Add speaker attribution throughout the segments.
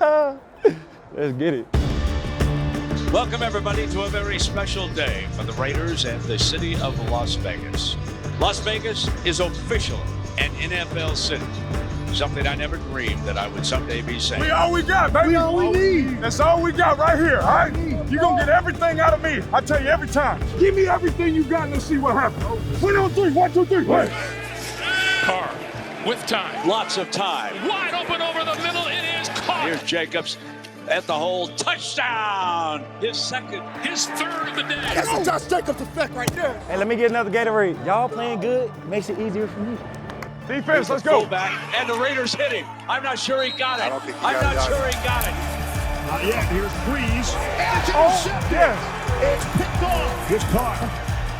Speaker 1: Let's get it.
Speaker 2: Welcome, everybody, to a very special day for the Raiders and the city of Las Vegas. Las Vegas is officially an NFL city. Something I never dreamed that I would someday be saying.
Speaker 3: We all we got, baby.
Speaker 4: We all we need.
Speaker 3: That's all we got right here, all right? You're going to get everything out of me. I tell you every time. Give me everything you got and let's see what happens. 1, 2, 3. 1, 2, 3. Wait.
Speaker 5: Carr with time.
Speaker 2: Lots of time.
Speaker 5: Wide open over the middle. It is caught.
Speaker 2: Here's Jacobs at the hole. Touchdown. His second.
Speaker 5: His third of the day.
Speaker 4: That's a Josh Jacobs effect right there.
Speaker 1: Hey, let me get another Gatorade. Y'all playing good makes it easier for me.
Speaker 3: Defense, let's go.
Speaker 2: Back, and the Raiders hit him. I'm not sure he got it. I'm not sure he got it.
Speaker 6: Not yet. Here's Breeze.
Speaker 3: Yes.
Speaker 6: It's picked off. It's caught.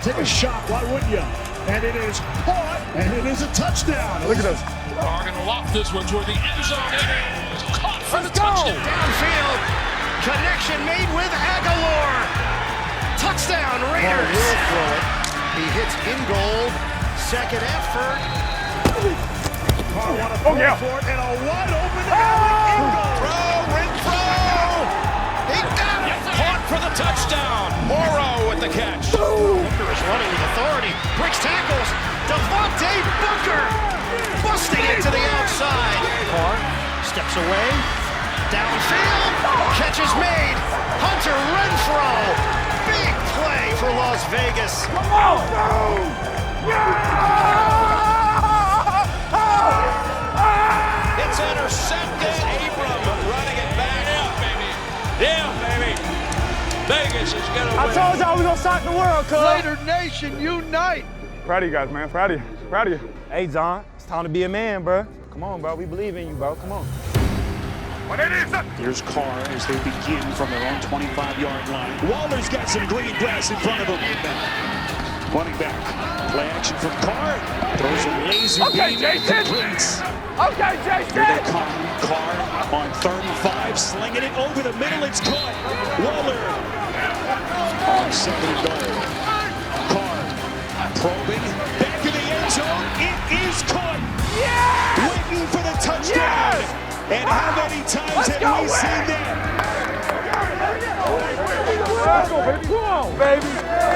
Speaker 6: Take a shot. Why wouldn't you? And it is caught. And it is a touchdown.
Speaker 3: Look at this.
Speaker 5: Carr gonna loft this one toward the end zone. It is caught for the touchdown.
Speaker 7: Downfield. Connection made with Aguilar. Touchdown, Raiders. Will throw it. He hits in goal. Second effort.
Speaker 3: Oh, yeah.
Speaker 6: For it and a wide open alley.
Speaker 7: Throw. He got it.
Speaker 5: Caught for the touchdown. Morrow with the catch.
Speaker 7: Booker is running with authority. Breaks tackles. Devontae Booker busting it to the outside. Carr steps away. Downfield. Catch is made. Hunter Renfro. Big play for Las Vegas.
Speaker 3: Come on.
Speaker 2: It's intercepted. Abram running it back. Yeah, baby. Vegas is going to win.
Speaker 1: I told y'all we gonna shock the world, cuz.
Speaker 4: Raider Nation, unite.
Speaker 3: Proud of you guys, man. Proud of you. Proud of you.
Speaker 1: Hey, John, it's time to be a man, bro. Come on, bro. We believe in you, bro. Come on.
Speaker 3: When it is up.
Speaker 6: Here's Carr as they begin from their own 25-yard line. Waller's got some green grass in front of him. Running back. Play action from Carr. Throws a laser beam. Completes.
Speaker 3: Okay, Jason.
Speaker 6: Here they come. Carr on 35, slinging it over the middle. It's caught. Waller on 2nd and goal. Carr probing back in the end zone. It is caught.
Speaker 3: Yeah!
Speaker 6: Waiting for the touchdown.
Speaker 3: Yes!
Speaker 6: And how many times have we seen that?
Speaker 3: Let's go, baby. Come on, baby.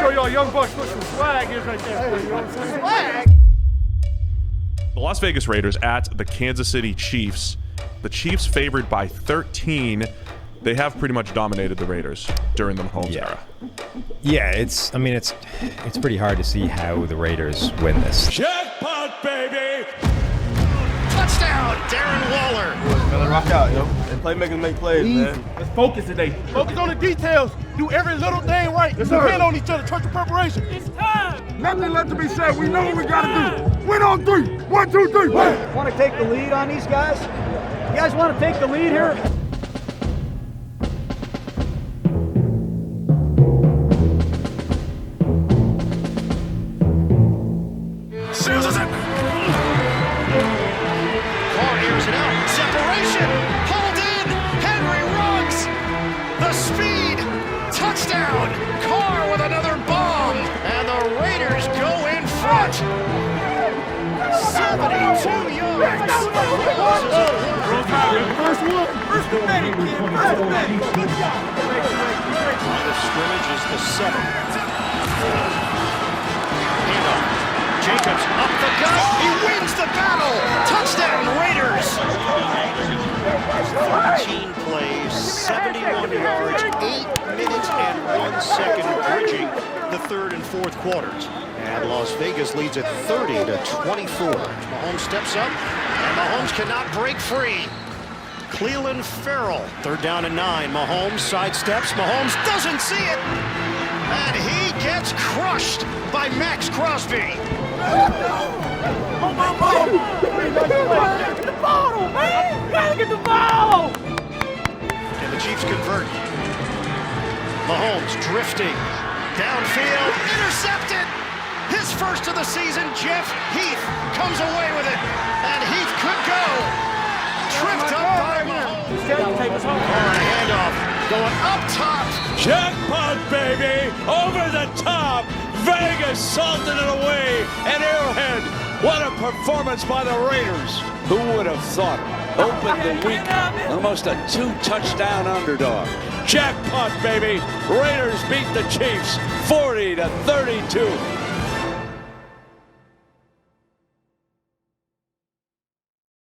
Speaker 3: Show y'all young bucks what some swag is right there. You know what I'm saying? Swag.
Speaker 8: The Las Vegas Raiders at the Kansas City Chiefs. The Chiefs favored by 13. They have pretty much dominated the Raiders during the Mahomes era.
Speaker 9: Yeah, it's pretty hard to see how the Raiders win this.
Speaker 6: Jackpot, baby!
Speaker 7: Touchdown, Darren Waller.
Speaker 1: Let rock out, yo. And playmakers make plays, man.
Speaker 3: Let's focus today. Focus on the details. Do every little thing right. Let's depend on each other. Trust the preparation. It's time. Nothing left to be said. We know what we got to do. Win on 3. 1, 2, 3. Win.
Speaker 1: Want to take the lead on these guys? You guys want to take the lead here?
Speaker 7: Carr airs it out. Separation. Pulled in. Henry runs. The speed. Touchdown. Carr with another bomb. And the Raiders go in front. 72 yards.
Speaker 3: First one. First committee, kid. First committee. Good job.
Speaker 7: Line of scrimmage is the 7th. Handoff. Jacobs up the gut. He wins the battle. Touchdown, Raiders. 13 plays, 71 yards, 8 minutes and 1 second, bridging the third and fourth quarters. And Las Vegas leads at 30-24. Mahomes steps up, and Mahomes cannot break free. Cleveland Farrell, 3rd down and 9. Mahomes sidesteps. Mahomes doesn't see it. And he gets crushed by Max Crosby.
Speaker 3: Get the ball, man. You gotta get the ball.
Speaker 7: And the Chiefs convert. Mahomes drifting. Downfield. Intercepted. His first of the season. Jeff Heath comes away with it. And Heath could go. Tripped up by Mahomes.
Speaker 1: Take us home.
Speaker 7: Carr, a handoff. Going up top.
Speaker 2: Jackpot, baby! Over the top! Vegas salted it away at Arrowhead. What a performance by the Raiders. Who would have thought? Opened the week almost a 2-touchdown underdog. Jackpot, baby. Raiders beat the Chiefs 40-32.